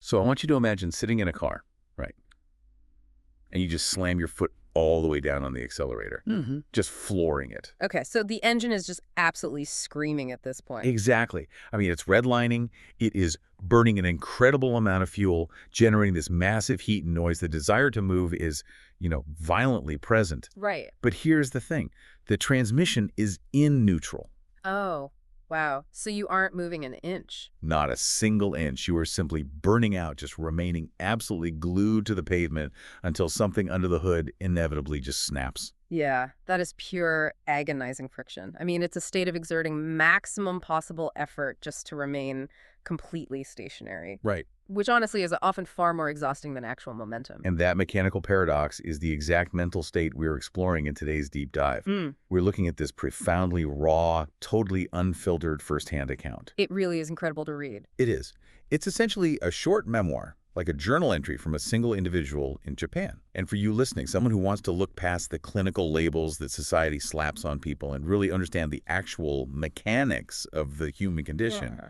So I want you to imagine sitting in a car, right? And you just slam your foot all the way down on the accelerator, just flooring it. Okay, so the engine is just absolutely screaming at this point. Exactly. I mean, it's redlining. It is burning an incredible amount of fuel, generating this massive heat and noise. The desire to move is, violently present. Right. But here's the thing. The transmission is in neutral. Oh, wow. So you aren't moving an inch. Not a single inch. You are simply burning out, just remaining absolutely glued to the pavement until something under the hood inevitably just snaps. Yeah, that is pure agonizing friction. I mean, it's a state of exerting maximum possible effort just to remain completely stationary. Right. Which honestly is often far more exhausting than actual momentum. And that mechanical paradox is the exact mental state we're exploring in today's deep dive. We're looking at this profoundly raw, totally unfiltered firsthand account. It really is incredible to read. It is. It's essentially a short memoir, like a journal entry from a single individual in Japan. And for you listening, someone who wants to look past the clinical labels that society slaps on people and really understand the actual mechanics of the human condition,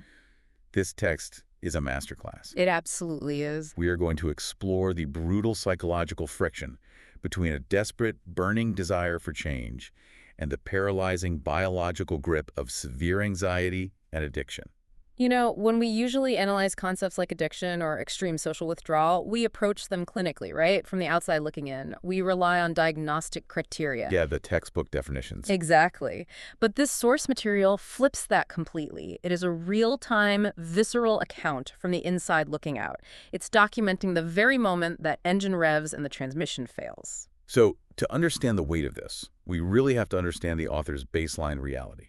this text is a masterclass. It absolutely is. We are going to explore the brutal psychological friction between a desperate, burning desire for change and the paralyzing biological grip of severe anxiety and addiction. You know, when we usually analyze concepts like addiction or extreme social withdrawal, we approach them clinically, right? From the outside looking in. We rely on diagnostic criteria. Yeah, the textbook definitions. Exactly. But this source material flips that completely. It is a real-time, visceral account from the inside looking out. It's documenting the very moment that engine revs and the transmission fails. So, to understand the weight of this, we really have to understand the author's baseline reality.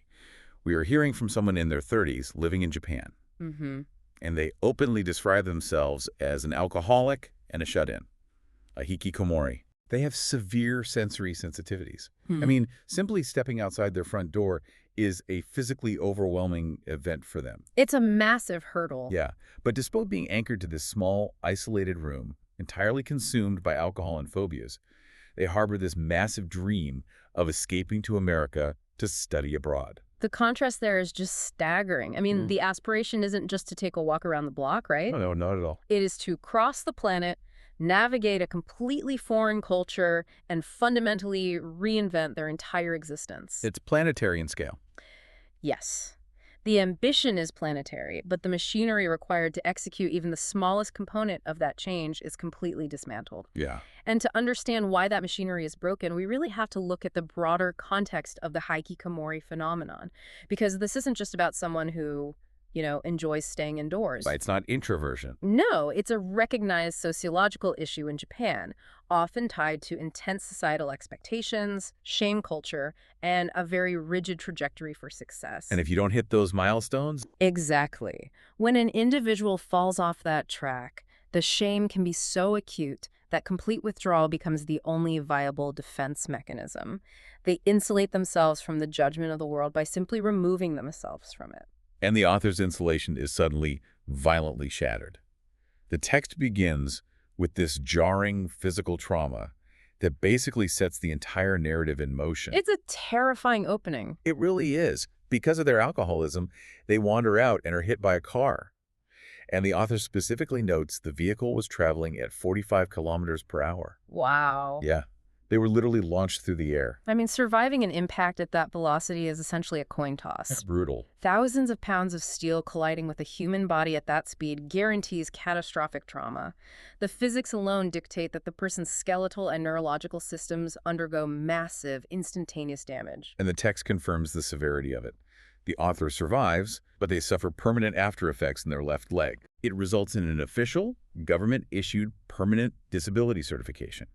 We are hearing from someone in their 30s living in Japan, and they openly describe themselves as an alcoholic and a shut-in, a hikikomori. They have severe sensory sensitivities. I mean, simply stepping outside their front door is a physically overwhelming event for them. It's a massive hurdle. Yeah, but despite being anchored to this small, isolated room, entirely consumed by alcohol and phobias, they harbor this massive dream of escaping to America to study abroad. The contrast there is just staggering. I mean, the aspiration isn't just to take a walk around the block, right? No, not at all. It is to cross the planet, navigate a completely foreign culture, and fundamentally reinvent their entire existence. It's planetary in scale. Yes. The ambition is planetary, but the machinery required to execute even the smallest component of that change is completely dismantled. Yeah. And to understand why that machinery is broken, we really have to look at the broader context of the Hikikomori phenomenon. Because this isn't just about someone who, enjoys staying indoors. It's not introversion. No, it's a recognized sociological issue in Japan, often tied to intense societal expectations, shame culture, and a very rigid trajectory for success. And if you don't hit those milestones? Exactly. When an individual falls off that track, the shame can be so acute that complete withdrawal becomes the only viable defense mechanism. They insulate themselves from the judgment of the world by simply removing themselves from it. And the author's insulation is suddenly violently shattered. The text begins with this jarring physical trauma that basically sets the entire narrative in motion. It's a terrifying opening. It really is. Because of their alcoholism, they wander out and are hit by a car. And the author specifically notes the vehicle was traveling at 45 kilometers per hour. Wow. Yeah. They were literally launched through the air. I mean, surviving an impact at that velocity is essentially a coin toss. That's brutal. Thousands of pounds of steel colliding with a human body at that speed guarantees catastrophic trauma. The physics alone dictate that the person's skeletal and neurological systems undergo massive, instantaneous damage. And the text confirms the severity of it. The author survives, but they suffer permanent after effects in their left leg. It results in an official, government-issued permanent disability certification.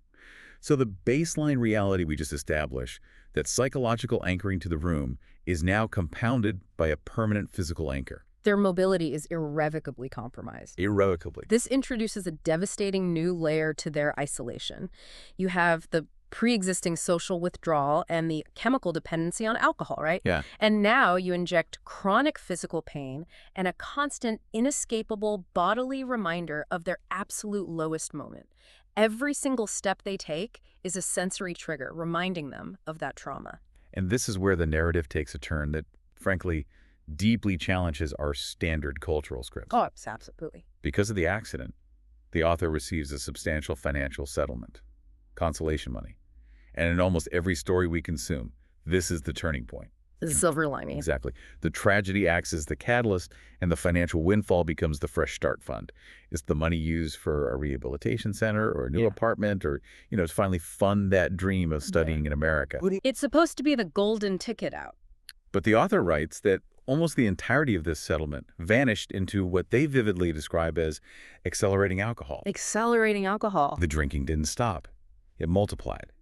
So the baseline reality we just established, that psychological anchoring to the room, is now compounded by a permanent physical anchor. Their mobility is irrevocably compromised. Irrevocably. This introduces a devastating new layer to their isolation. You have the pre-existing social withdrawal and the chemical dependency on alcohol, right? Yeah. And now you inject chronic physical pain and a constant, inescapable bodily reminder of their absolute lowest moment. Every single step they take is a sensory trigger reminding them of that trauma. And this is where the narrative takes a turn that, frankly, deeply challenges our standard cultural scripts. Oh, absolutely. Because of the accident, The author receives a substantial financial settlement, consolation money. And in almost every story we consume, this is the turning point. The silver lining. Exactly. The tragedy acts as the catalyst, and the financial windfall becomes the fresh start fund. It's the money used for a rehabilitation center or a new apartment or, to finally fund that dream of studying in America. It's supposed to be the golden ticket out. But the author writes that almost the entirety of this settlement vanished into what they vividly describe as accelerating alcohol. Accelerating alcohol. The drinking didn't stop. It multiplied.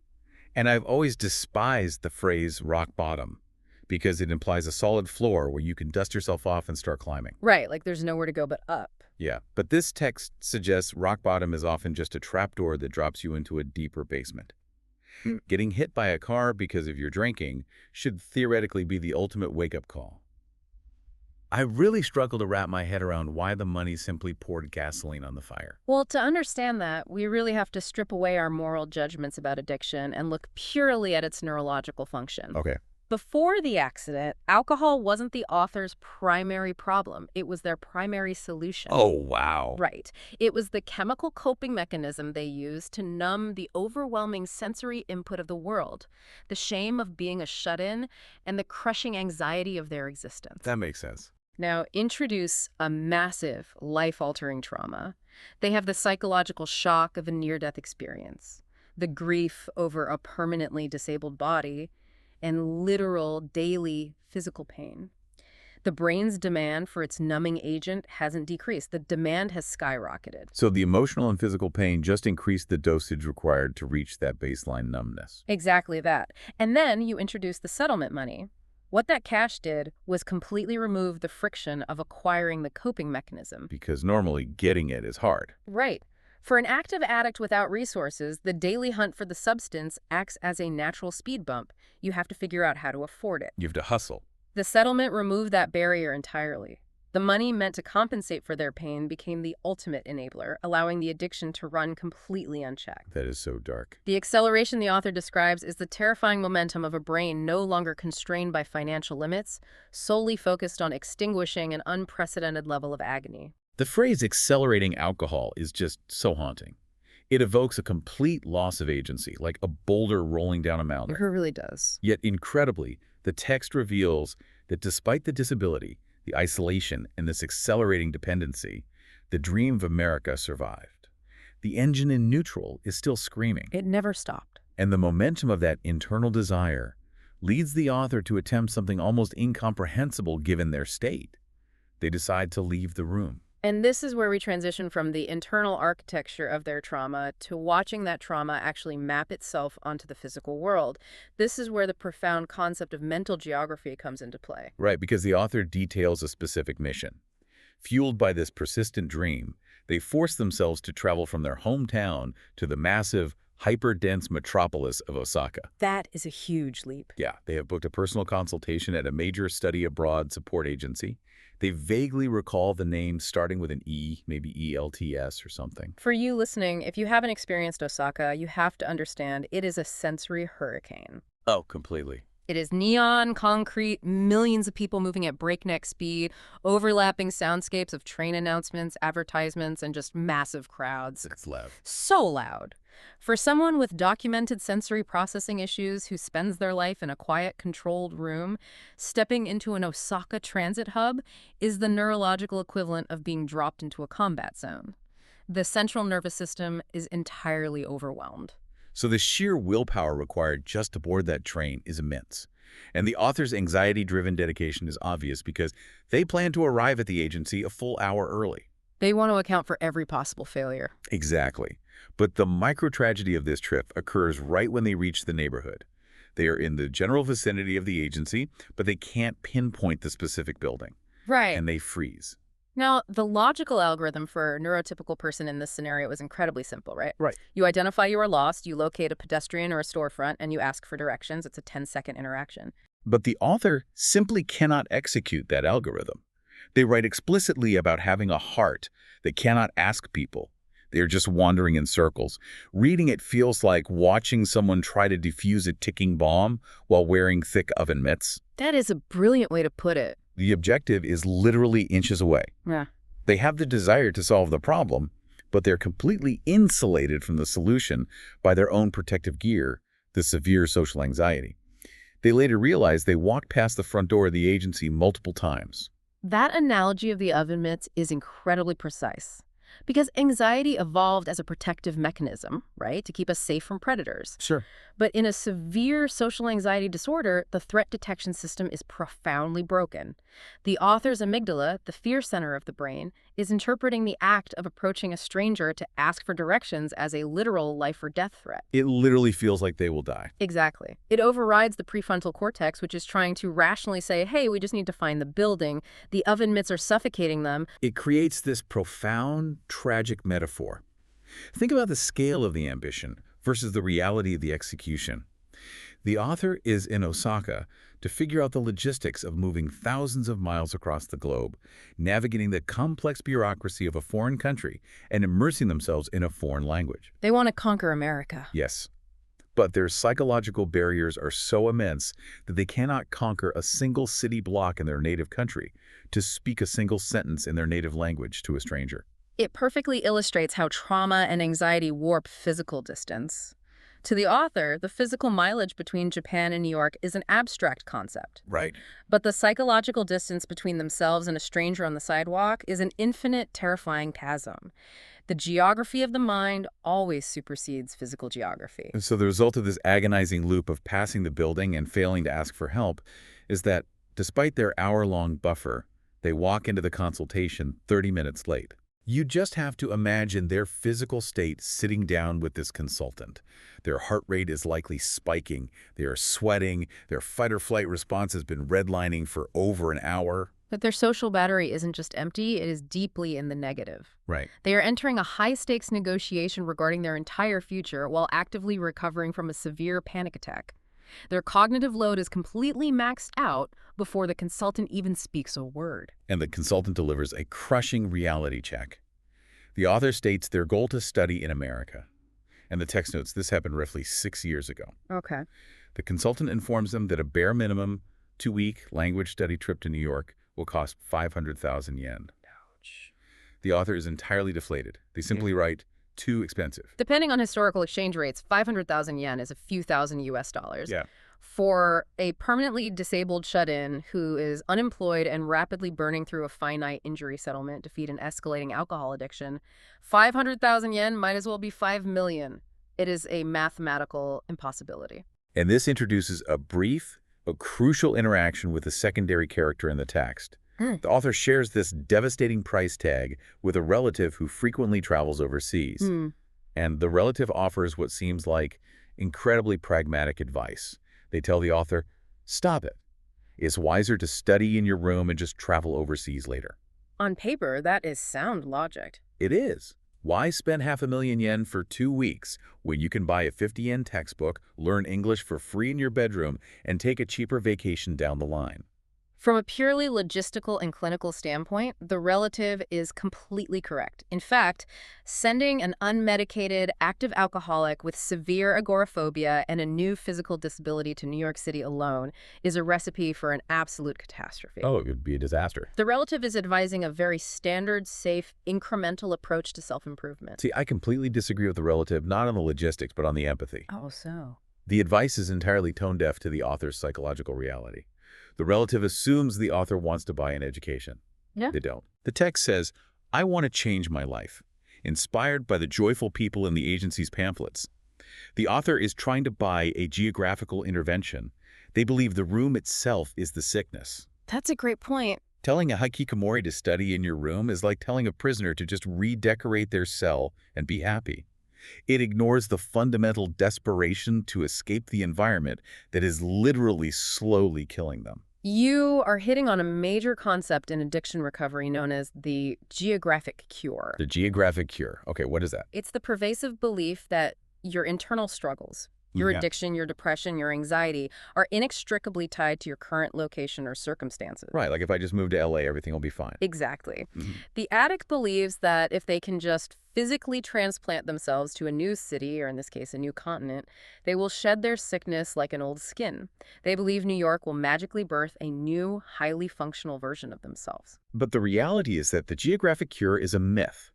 And I've always despised the phrase rock bottom because it implies a solid floor where you can dust yourself off and start climbing. Right, like there's nowhere to go but up. Yeah, but this text suggests rock bottom is often just a trapdoor that drops you into a deeper basement. Getting hit by a car because of your drinking should theoretically be the ultimate wake-up call. I really struggle to wrap my head around why the money simply poured gasoline on the fire. Well, to understand that, we really have to strip away our moral judgments about addiction and look purely at its neurological function. Okay. Before the accident, alcohol wasn't the author's primary problem. It was their primary solution. Oh, wow. Right. It was the chemical coping mechanism they used to numb the overwhelming sensory input of the world, the shame of being a shut-in, and the crushing anxiety of their existence. That makes sense. Now, introduce a massive, life-altering trauma. They have the psychological shock of a near-death experience, the grief over a permanently disabled body, and literal daily physical pain. The brain's demand for its numbing agent hasn't decreased. The demand has skyrocketed. So the emotional and physical pain just increased the dosage required to reach that baseline numbness. Exactly that. And then you introduce the settlement money. What that cash did was completely remove the friction of acquiring the coping mechanism. Because normally getting it is hard. Right. For an active addict without resources, the daily hunt for the substance acts as a natural speed bump. You have to figure out how to afford it. You have to hustle. The settlement removed that barrier entirely. The money meant to compensate for their pain became the ultimate enabler, allowing the addiction to run completely unchecked. That is so dark. The acceleration the author describes is the terrifying momentum of a brain no longer constrained by financial limits, solely focused on extinguishing an unprecedented level of agony. The phrase accelerating alcohol is just so haunting. It evokes a complete loss of agency, like a boulder rolling down a mountain. It really does. Yet incredibly, the text reveals that despite the disability, the isolation, and this accelerating dependency, the dream of America survived. The engine in neutral is still screaming. It never stopped. And the momentum of that internal desire leads the author to attempt something almost incomprehensible given their state. They decide to leave the room. And this is where we transition from the internal architecture of their trauma to watching that trauma actually map itself onto the physical world. This is where the profound concept of mental geography comes into play. Right, because the author details a specific mission. Fueled by this persistent dream, they force themselves to travel from their hometown to the massive, hyper-dense metropolis of Osaka. That is a huge leap. Yeah, they have booked a personal consultation at a major study abroad support agency. They vaguely recall the name starting with an E, maybe ELTS or something. For you listening, if you haven't experienced Osaka, you have to understand it is a sensory hurricane. Oh, completely. It is neon, concrete, millions of people moving at breakneck speed, overlapping soundscapes of train announcements, advertisements, and just massive crowds. It's loud. So loud. For someone with documented sensory processing issues who spends their life in a quiet, controlled room, stepping into an Osaka transit hub is the neurological equivalent of being dropped into a combat zone. The central nervous system is entirely overwhelmed. So the sheer willpower required just to board that train is immense. And the author's anxiety-driven dedication is obvious because they plan to arrive at the agency a full hour early. They want to account for every possible failure. Exactly. But the micro-tragedy of this trip occurs right when they reach the neighborhood. They are in the general vicinity of the agency, but they can't pinpoint the specific building. Right. And they freeze. Now, the logical algorithm for a neurotypical person in this scenario is incredibly simple, right? Right. You identify you are lost, you locate a pedestrian or a storefront, and you ask for directions. It's a 10-second interaction. But the author simply cannot execute that algorithm. They write explicitly about having a heart that cannot ask people. They are just wandering in circles. Reading it feels like watching someone try to defuse a ticking bomb while wearing thick oven mitts. That is a brilliant way to put it. The objective is literally inches away. Yeah. They have the desire to solve the problem, but they're completely insulated from the solution by their own protective gear, the severe social anxiety. They later realized they walked past the front door of the agency multiple times. That analogy of the oven mitts is incredibly precise. Because anxiety evolved as a protective mechanism, right, to keep us safe from predators. Sure. But in a severe social anxiety disorder, the threat detection system is profoundly broken. The author's amygdala, the fear center of the brain, is interpreting the act of approaching a stranger to ask for directions as a literal life or death threat. It literally feels like they will die. Exactly. It overrides the prefrontal cortex, which is trying to rationally say, hey, we just need to find the building. The oven mitts are suffocating them. It creates this profound, tragic metaphor. Think about the scale of the ambition versus the reality of the execution. The author is in Osaka to figure out the logistics of moving thousands of miles across the globe, navigating the complex bureaucracy of a foreign country, and immersing themselves in a foreign language. They want to conquer America. Yes. But their psychological barriers are so immense that they cannot conquer a single city block in their native country to speak a single sentence in their native language to a stranger. It perfectly illustrates how trauma and anxiety warp physical distance. To the author, the physical mileage between Japan and New York is an abstract concept. Right. But the psychological distance between themselves and a stranger on the sidewalk is an infinite, terrifying chasm. The geography of the mind always supersedes physical geography. And so the result of this agonizing loop of passing the building and failing to ask for help is that, despite their hour-long buffer, they walk into the consultation 30 minutes late. You just have to imagine their physical state sitting down with this consultant. Their heart rate is likely spiking, they are sweating, their fight-or-flight response has been redlining for over an hour. But their social battery isn't just empty, it is deeply in the negative. Right. They are entering a high-stakes negotiation regarding their entire future while actively recovering from a severe panic attack. Their cognitive load is completely maxed out before the consultant even speaks a word. And the consultant delivers a crushing reality check. The author states their goal to study in America. And the text notes this happened roughly 6 years ago. Okay. The consultant informs them that a bare minimum 2-week language study trip to New York will cost 500,000 yen. Ouch. The author is entirely deflated. They simply write, too expensive. Depending on historical exchange rates, 500,000 yen is a few thousand US dollars. Yeah. For a permanently disabled shut-in who is unemployed and rapidly burning through a finite injury settlement to feed an escalating alcohol addiction, 500,000 yen might as well be 5 million. It is a mathematical impossibility. And this introduces a brief, but crucial interaction with a secondary character in the text. The author shares this devastating price tag with a relative who frequently travels overseas. And the relative offers what seems like incredibly pragmatic advice. They tell the author, stop it. It's wiser to study in your room and just travel overseas later. On paper, that is sound logic. It is. Why spend 500,000 yen for 2 weeks when you can buy a 50 yen textbook, learn English for free in your bedroom, and take a cheaper vacation down the line? From a purely logistical and clinical standpoint, the relative is completely correct. In fact, sending an unmedicated, active alcoholic with severe agoraphobia and a new physical disability to New York City alone is a recipe for an absolute catastrophe. Oh, it would be a disaster. The relative is advising a very standard, safe, incremental approach to self-improvement. See, I completely disagree with the relative, not on the logistics, but on the empathy. Oh, so? The advice is entirely tone-deaf to the author's psychological reality. The relative assumes the author wants to buy an education. Yeah. They don't. The text says, I want to change my life, inspired by the joyful people in the agency's pamphlets. The author is trying to buy a geographical intervention. They believe the room itself is the sickness. That's a great point. Telling a Hikikomori to study in your room is like telling a prisoner to just redecorate their cell and be happy. It ignores the fundamental desperation to escape the environment that is literally slowly killing them. You are hitting on a major concept in addiction recovery known as the geographic cure. The geographic cure. Okay, what is that? It's the pervasive belief that your internal struggles, your Yeah. addiction, your depression, your anxiety, are inextricably tied to your current location or circumstances. Right, like if I just move to LA, everything will be fine. Exactly. Mhm. The addict believes that if they can just physically transplant themselves to a new city, or in this case, a new continent, they will shed their sickness like an old skin. They believe New York will magically birth a new, highly functional version of themselves. But the reality is that the geographic cure is a myth.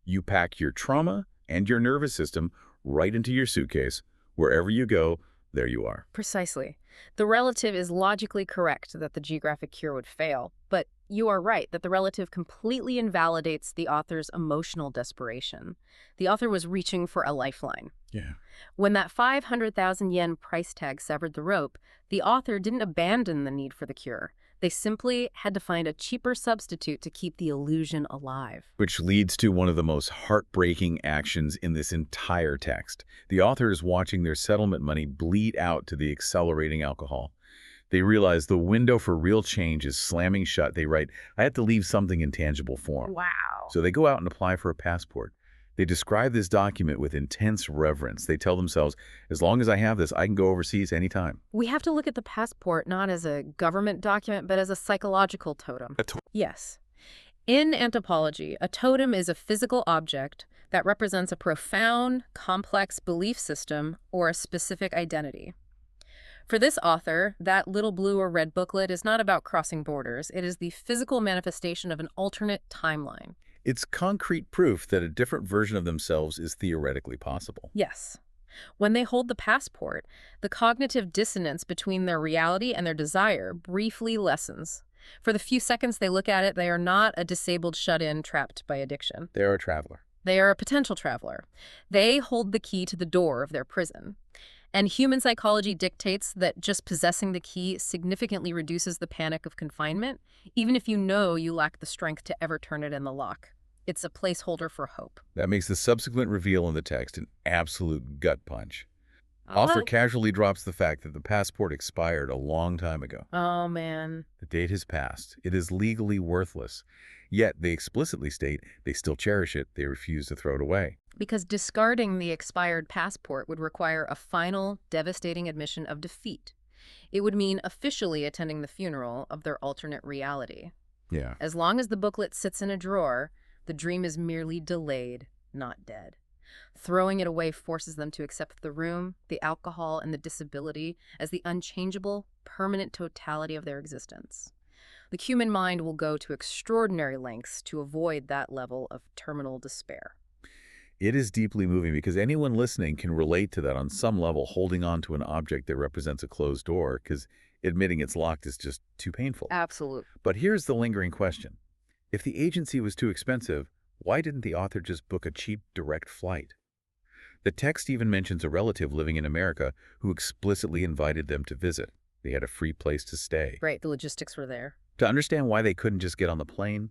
You pack your trauma and your nervous system right into your suitcase. Wherever you go, there you are. Precisely. The relative is logically correct that the geographic cure would fail, but you are right that the relative completely invalidates the author's emotional desperation. The author was reaching for a lifeline. Yeah. When that 500,000 yen price tag severed the rope, the author didn't abandon the need for the cure. They simply had to find a cheaper substitute to keep the illusion alive. Which leads to one of the most heartbreaking actions in this entire text. The author is watching their settlement money bleed out to the accelerating alcohol. They realize the window for real change is slamming shut. They write, I have to leave something in tangible form. Wow. So they go out and apply for a passport. They describe this document with intense reverence. They tell themselves, as long as I have this, I can go overseas anytime. We have to look at the passport not as a government document, but as a psychological totem. Yes. In anthropology, a totem is a physical object that represents a profound, complex belief system or a specific identity. For this author, that little blue or red booklet is not about crossing borders. It is the physical manifestation of an alternate timeline. It's concrete proof that a different version of themselves is theoretically possible. Yes. When they hold the passport, the cognitive dissonance between their reality and their desire briefly lessens. For the few seconds they look at it, they are not a disabled shut-in trapped by addiction. They are a traveler. They are a potential traveler. They hold the key to the door of their prison. And human psychology dictates that just possessing the key significantly reduces the panic of confinement, even if you know you lack the strength to ever turn it in the lock. It's a placeholder for hope. That makes the subsequent reveal in the text an absolute gut punch. Author casually drops the fact that the passport expired a long time ago. Oh, man. The date has passed. It is legally worthless. Yet they explicitly state they still cherish it. They refuse to throw it away. Because discarding the expired passport would require a final, devastating admission of defeat. It would mean officially attending the funeral of their alternate reality. Yeah. As long as the booklet sits in a drawer, the dream is merely delayed, not dead. Throwing it away forces them to accept the room, the alcohol, and the disability as the unchangeable, permanent totality of their existence. The human mind will go to extraordinary lengths to avoid that level of terminal despair. It is deeply moving because anyone listening can relate to that on some level, holding on to an object that represents a closed door because admitting it's locked is just too painful. Absolutely. But here's the lingering question. If the agency was too expensive, why didn't the author just book a cheap direct flight? The text even mentions a relative living in America who explicitly invited them to visit. They had a free place to stay. Right, the logistics were there. To understand why they couldn't just get on the plane,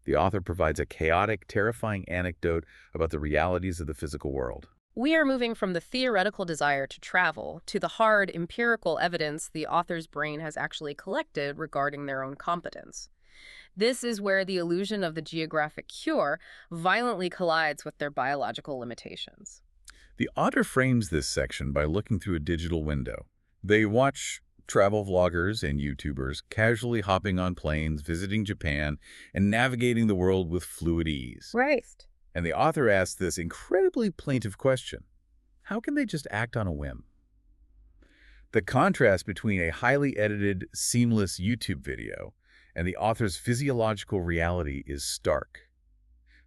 the author provides a chaotic, terrifying anecdote about the realities of the physical world. We are moving from the theoretical desire to travel to the hard, empirical evidence the author's brain has actually collected regarding their own competence. This is where the illusion of the geographic cure violently collides with their biological limitations. The author frames this section by looking through a digital window. They watch travel vloggers and YouTubers casually hopping on planes, visiting Japan, and navigating the world with fluid ease. Right. And the author asks this incredibly plaintive question. How can they just act on a whim? The contrast between a highly edited, seamless YouTube video and the author's physiological reality is stark.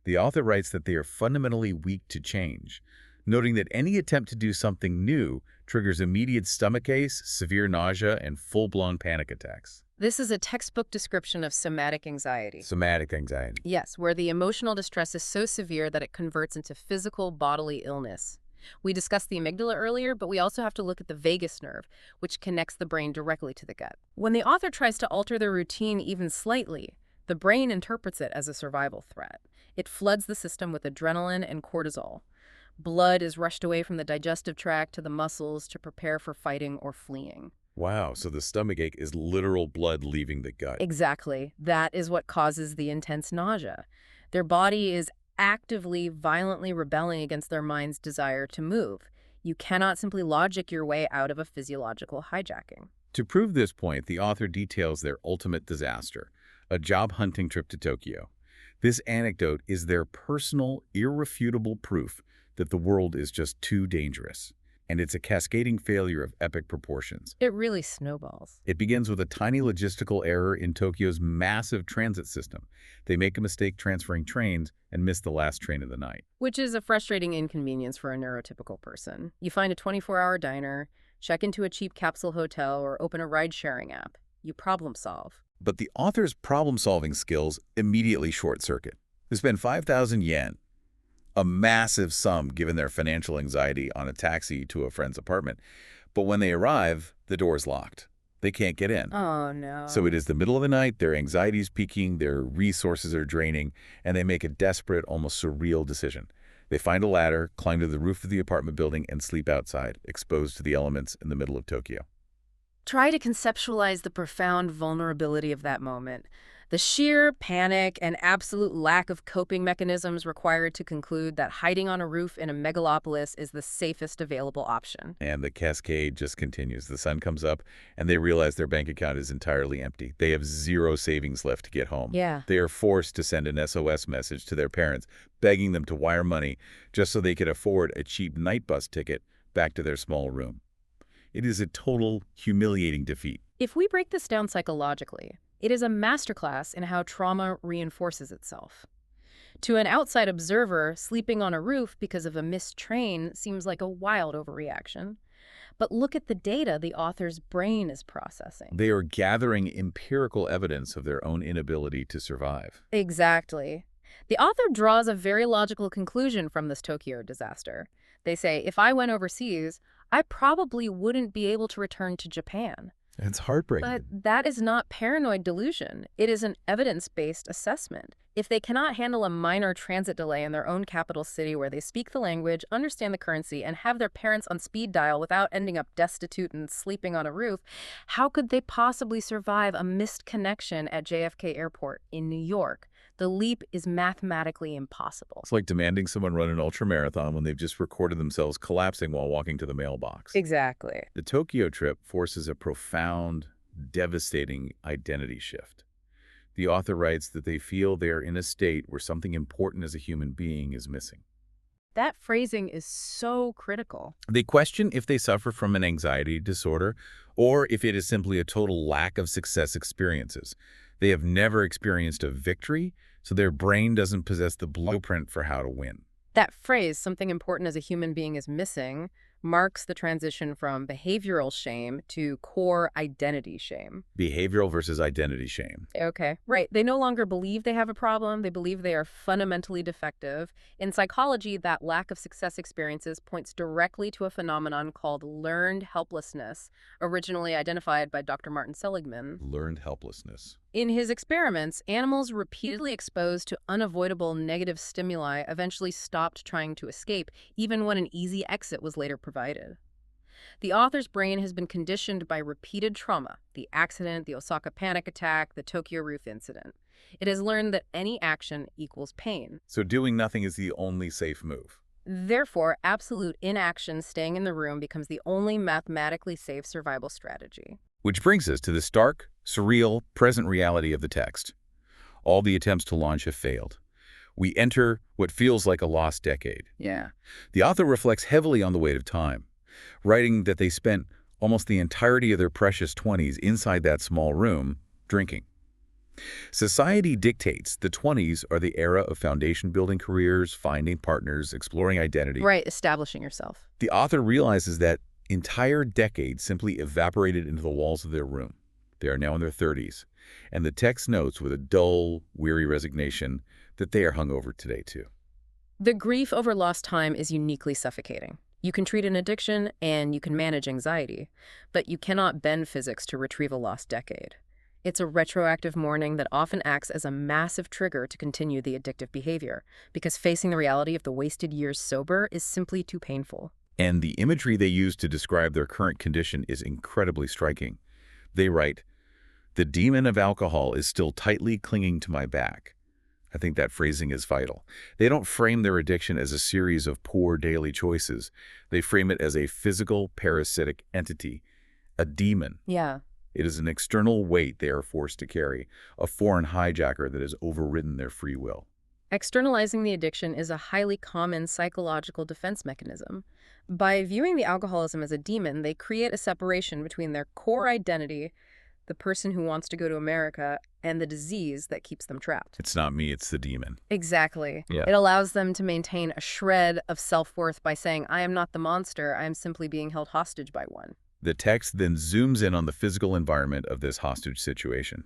The author writes that they are fundamentally weak to change, noting that any attempt to do something new triggers immediate stomach aches, severe nausea, and full-blown panic attacks. This is a textbook description of somatic anxiety. Somatic anxiety. Yes, where the emotional distress is so severe that it converts into physical bodily illness. We discussed the amygdala earlier, but we also have to look at the vagus nerve, which connects the brain directly to the gut. When the author tries to alter their routine even slightly, the brain interprets it as a survival threat. It floods the system with adrenaline and cortisol. Blood is rushed away from the digestive tract to the muscles to prepare for fighting or fleeing. Wow, so the stomachache is literal blood leaving the gut. Exactly. That is what causes the intense nausea. Their body is actively, violently rebelling against their mind's desire to move. You cannot simply logic your way out of a physiological hijacking. To prove this point, the author details their ultimate disaster, a job hunting trip to Tokyo. This anecdote is their personal, irrefutable proof that the world is just too dangerous. And it's a cascading failure of epic proportions. It really snowballs. It begins with a tiny logistical error in Tokyo's massive transit system. They make a mistake transferring trains and miss the last train of the night. Which is a frustrating inconvenience for a neurotypical person. You find a 24-hour diner, check into a cheap capsule hotel, or open a ride-sharing app. You problem solve. But the author's problem-solving skills immediately short-circuit. They spend 5,000 yen, a massive sum given their financial anxiety, on a taxi to a friend's apartment. But when they arrive, the door's locked. They can't get in. Oh, no. So it is the middle of the night, their anxiety's peaking, their resources are draining, and they make a desperate, almost surreal decision. They find a ladder, climb to the roof of the apartment building, and sleep outside, exposed to the elements in the middle of Tokyo. Try to conceptualize the profound vulnerability of that moment. The sheer panic and absolute lack of coping mechanisms required to conclude that hiding on a roof in a megalopolis is the safest available option. And the cascade just continues. The sun comes up, and they realize their bank account is entirely empty. They have zero savings left to get home. Yeah. They are forced to send an SOS message to their parents, begging them to wire money just so they could afford a cheap night bus ticket back to their small room. It is a total, humiliating defeat. If we break this down psychologically, it is a masterclass in how trauma reinforces itself. To an outside observer, sleeping on a roof because of a missed train seems like a wild overreaction. But look at the data the author's brain is processing. They are gathering empirical evidence of their own inability to survive. Exactly. The author draws a very logical conclusion from this Tokyo disaster. They say, if I went overseas, I probably wouldn't be able to return to Japan. It's heartbreaking. But that is not paranoid delusion. It is an evidence-based assessment. If they cannot handle a minor transit delay in their own capital city where they speak the language, understand the currency, and have their parents on speed dial without ending up destitute and sleeping on a roof, how could they possibly survive a missed connection at JFK Airport in New York? The leap is mathematically impossible. It's like demanding someone run an ultramarathon when they've just recorded themselves collapsing while walking to the mailbox. Exactly. The Tokyo trip forces a profound, devastating identity shift. The author writes that they feel they are in a state where something important as a human being is missing. That phrasing is so critical. They question if they suffer from an anxiety disorder or if it is simply a total lack of success experiences. They have never experienced a victory, so their brain doesn't possess the blueprint for how to win. That phrase, something important as a human being is missing, marks the transition from behavioral shame to core identity shame. Behavioral versus identity shame. Okay, right. They no longer believe they have a problem. They believe they are fundamentally defective. In psychology, that lack of success experiences points directly to a phenomenon called learned helplessness, originally identified by Dr. Martin Seligman. Learned helplessness. In his experiments, animals repeatedly exposed to unavoidable negative stimuli eventually stopped trying to escape, even when an easy exit was later provided. The author's brain has been conditioned by repeated trauma, the accident, the Osaka panic attack, the Tokyo roof incident. It has learned that any action equals pain. So doing nothing is the only safe move. Therefore, absolute inaction, staying in the room, becomes the only mathematically safe survival strategy. Which brings us to the stark, surreal, present reality of the text. All the attempts to launch have failed. We enter what feels like a lost decade. Yeah. The author reflects heavily on the weight of time, writing that they spent almost the entirety of their precious 20s inside that small room, drinking. Society dictates the 20s are the era of foundation-building careers, finding partners, exploring identity. Right, establishing yourself. The author realizes that entire decade simply evaporated into the walls of their room. They are now in their 30s, and the text notes with a dull, weary resignation that they are hungover today too. The grief over lost time is uniquely suffocating. You can treat an addiction and you can manage anxiety, but you cannot bend physics to retrieve a lost decade. It's a retroactive mourning that often acts as a massive trigger to continue the addictive behavior, because facing the reality of the wasted years sober is simply too painful. And the imagery they use to describe their current condition is incredibly striking. They write, "The demon of alcohol is still tightly clinging to my back." I think that phrasing is vital. They don't frame their addiction as a series of poor daily choices. They frame it as a physical, parasitic entity, a demon. Yeah. It is an external weight they are forced to carry, a foreign hijacker that has overridden their free will. Externalizing the addiction is a highly common psychological defense mechanism. By viewing the alcoholism as a demon, they create a separation between their core identity, the person who wants to go to America, and the disease that keeps them trapped. It's not me, it's the demon. Exactly. Yeah. It allows them to maintain a shred of self-worth by saying, I am not the monster, I am simply being held hostage by one. The text then zooms in on the physical environment of this hostage situation.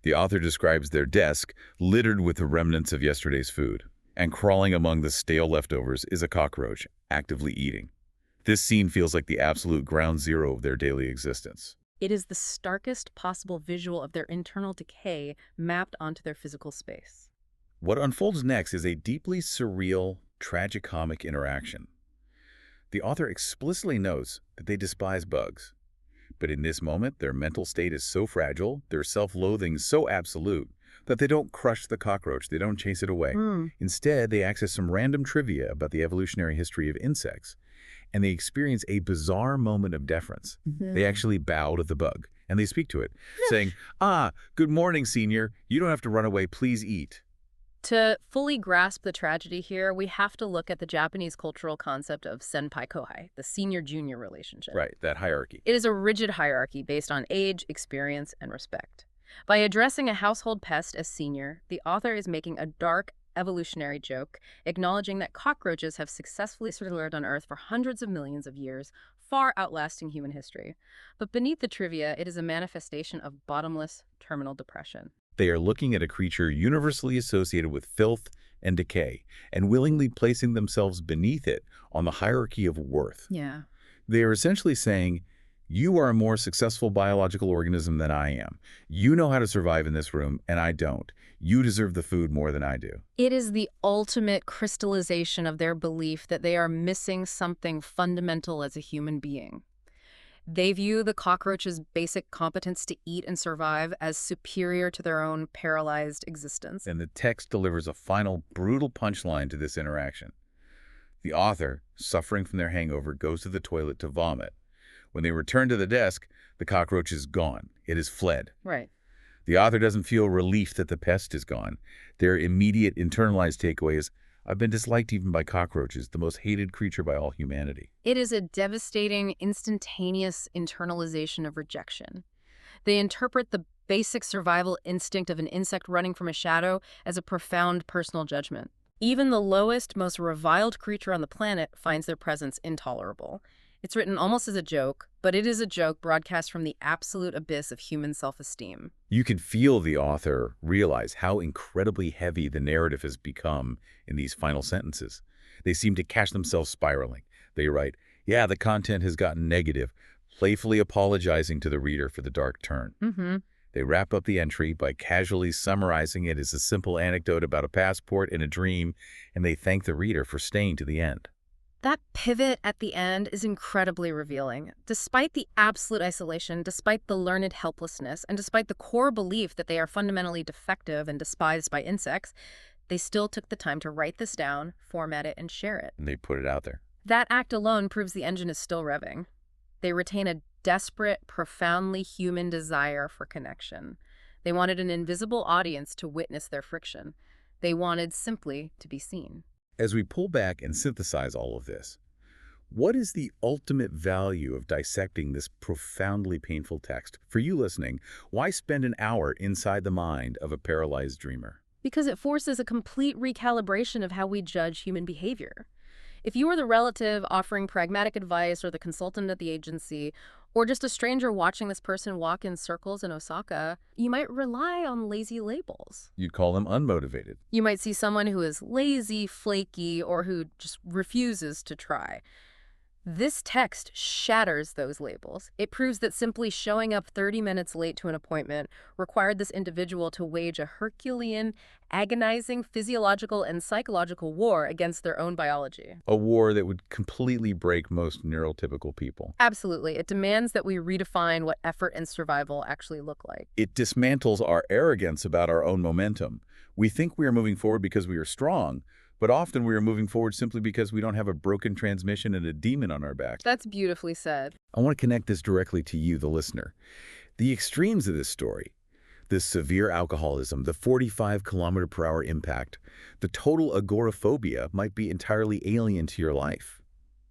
The author describes their desk littered with the remnants of yesterday's food, and crawling among the stale leftovers is a cockroach, actively eating. This scene feels like the absolute ground zero of their daily existence. It is the starkest possible visual of their internal decay mapped onto their physical space. What unfolds next is a deeply surreal, tragicomic interaction. The author explicitly notes that they despise bugs. But in this moment, their mental state is so fragile, their self-loathing so absolute, that they don't crush the cockroach, they don't chase it away. Instead, they access some random trivia about the evolutionary history of insects, and they experience a bizarre moment of deference. They actually bow to the bug, and they speak to it, saying, good morning, senior. You don't have to run away. Please eat. To fully grasp the tragedy here, we have to look at the Japanese cultural concept of senpai-kohai, the senior-junior relationship. Right, that hierarchy. It is a rigid hierarchy based on age, experience, and respect. By addressing a household pest as senior, the author is making a dark, evolutionary joke, acknowledging that cockroaches have successfully survived on Earth for hundreds of millions of years, far outlasting human history. But beneath the trivia, it is a manifestation of bottomless terminal depression. They are looking at a creature universally associated with filth and decay, and willingly placing themselves beneath it on the hierarchy of worth. Yeah. They are essentially saying, you are a more successful biological organism than I am. You know how to survive in this room, and I don't. You deserve the food more than I do. It is the ultimate crystallization of their belief that they are missing something fundamental as a human being. They view the cockroach's basic competence to eat and survive as superior to their own paralyzed existence. And the text delivers a final brutal punchline to this interaction. The author, suffering from their hangover, goes to the toilet to vomit. When they return to the desk, the cockroach is gone. It has fled. Right. The author doesn't feel relief that the pest is gone. Their immediate internalized takeaway is, I've been disliked even by cockroaches, the most hated creature by all humanity. It is a devastating, instantaneous internalization of rejection. They interpret the basic survival instinct of an insect running from a shadow as a profound personal judgment. Even the lowest, most reviled creature on the planet finds their presence intolerable. It's written almost as a joke, but it is a joke broadcast from the absolute abyss of human self-esteem. You can feel the author realize how incredibly heavy the narrative has become in these final sentences. They seem to catch themselves spiraling. They write, yeah, the content has gotten negative, playfully apologizing to the reader for the dark turn. They wrap up the entry by casually summarizing it as a simple anecdote about a passport and a dream, and they thank the reader for staying to the end. That pivot at the end is incredibly revealing. Despite the absolute isolation, despite the learned helplessness, and despite the core belief that they are fundamentally defective and despised by insects, they still took the time to write this down, format it, and share it. And they put it out there. That act alone proves the engine is still revving. They retain a desperate, profoundly human desire for connection. They wanted an invisible audience to witness their friction. They wanted simply to be seen. As we pull back and synthesize all of this, what is the ultimate value of dissecting this profoundly painful text? For you listening, why spend an hour inside the mind of a paralyzed dreamer? Because it forces a complete recalibration of how we judge human behavior. If you were the relative offering pragmatic advice or the consultant at the agency, or just a stranger watching this person walk in circles in Osaka, you might rely on lazy labels. You'd call them unmotivated. You might see someone who is lazy, flaky, or who just refuses to try. This text shatters those labels. It proves that simply showing up 30 minutes late to an appointment required this individual to wage a Herculean, agonizing physiological and psychological war against their own biology. A war that would completely break most neurotypical people. Absolutely. It demands that we redefine what effort and survival actually look like. It dismantles our arrogance about our own momentum. We think we are moving forward because we are strong, but often we are moving forward simply because we don't have a broken transmission and a demon on our back. That's beautifully said. I want to connect this directly to you, the listener. The extremes of this story, This severe alcoholism, the 45-kilometer-per-hour impact, the total agoraphobia might be entirely alien to your life.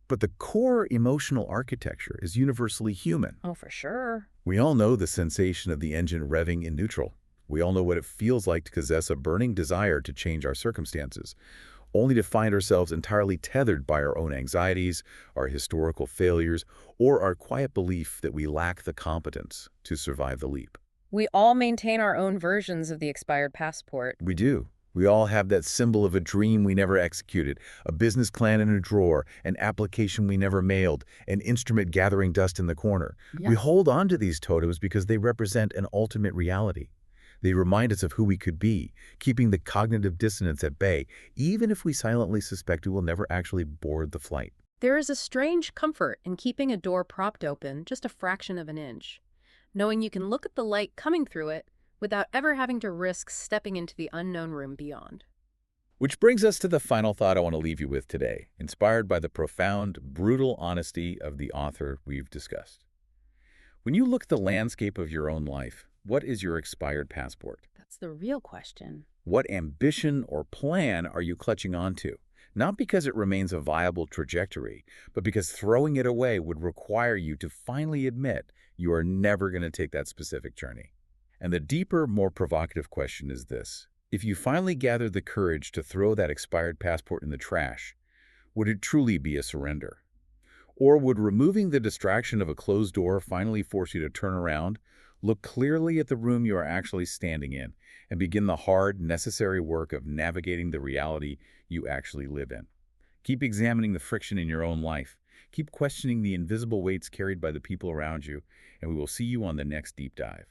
But the core emotional architecture is universally human. Oh, for sure. We all know the sensation of the engine revving in neutral. We all know what it feels like to possess a burning desire to change our circumstances, only to find ourselves entirely tethered by our own anxieties, our historical failures, or our quiet belief that we lack the competence to survive the leap. We all maintain our own versions of the expired passport. We do. We all have that symbol of a dream we never executed, a business plan in a drawer, an application we never mailed, an instrument gathering dust in the corner. Yeah. We hold on to these totems because they represent an ultimate reality. They remind us of who we could be, keeping the cognitive dissonance at bay, even if we silently suspect we will never actually board the flight. There is a strange comfort in keeping a door propped open just a fraction of an inch, knowing you can look at the light coming through it without ever having to risk stepping into the unknown room beyond. Which brings us to the final thought I want to leave you with today, inspired by the profound, brutal honesty of the author we've discussed. When you look at the landscape of your own life, what is your expired passport? That's the real question. What ambition or plan are you clutching onto? Not because it remains a viable trajectory, but because throwing it away would require you to finally admit you are never going to take that specific journey. And the deeper, more provocative question is this. If you finally gathered the courage to throw that expired passport in the trash, would it truly be a surrender? Or would removing the distraction of a closed door finally force you to turn around, look clearly at the room you are actually standing in, and begin the hard, necessary work of navigating the reality you actually live in? Keep examining the friction in your own life. Keep questioning the invisible weights carried by the people around you, and we will see you on the next deep dive.